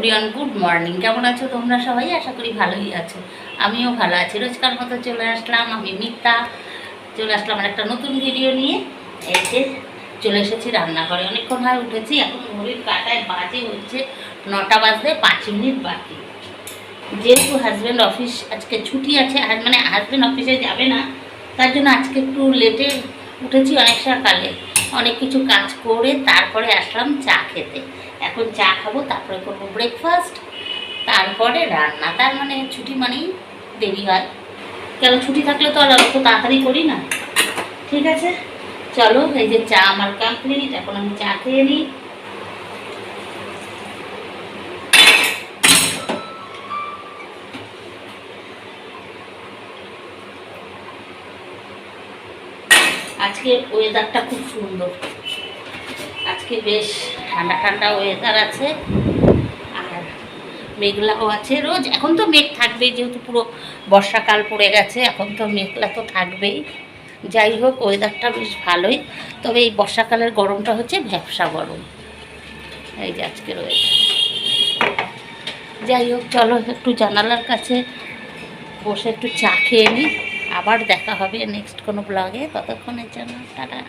Everyone, good morning. কেমন আছো তোমরা সবাই? আশা করি ভালোই আছো। আমিও ভালো আছি। রোজকার মতো চলে আসলাম, আমি মিতা চলে আসলাম আর একটা নতুন ভিডিও নিয়ে। এই যে চলে এসেছি রান্নাঘরে। অনেকক্ষণ হয় উঠেছি, এখন ঘড়ির কাঁটায় বাজে হচ্ছে 9টা বাজতে 5 মিনিট বাকি। যেহেতু হাজব্যান্ড অফিস আজকে ছুটি আছে, মানে হাজব্যান্ড অফিসে যাবে না, তার জন্য আজকে একটু লেটে উঠেছি, অনেক সকালে অনেক কিছু কাজ করে তারপরে আসলাম চা খেতে। এখন চা খাবো, তারপরে করবো ব্রেকফাস্ট, তারপরে রান্না। তার মানে ছুটি মানেই দেরি হয়, কেন ছুটি থাকলে তো আর অত তাড়াতাড়ি করি না। ঠিক আছে, চলো। এই যে চা আমার কমপ্লিট, এখন আমি চা খেয়ে নিই। আজকে ওয়েদারটা খুব সুন্দর, আজকে বেশ ঠান্ডা ঠান্ডা ওয়েদার আছে, আর মেঘলাও আছে। রোজ এখন তো মেঘ থাকবেই, যেহেতু পুরো বর্ষাকাল পড়ে গেছে, এখন তো মেঘলা তো থাকবেই। যাই হোক, ওয়েদারটা বেশ ভালোই। তবে এই বর্ষাকালের গরমটা হচ্ছে ভ্যাপসা গরম। এই যে আজকের ওয়েদার। যাই হোক, চলো একটু জানালার কাছে বসে একটু চা খেয়ে নিই। আবার দেখা হবে নেক্সট কোনো ব্লগে। ততক্ষণের জন্য টাটা।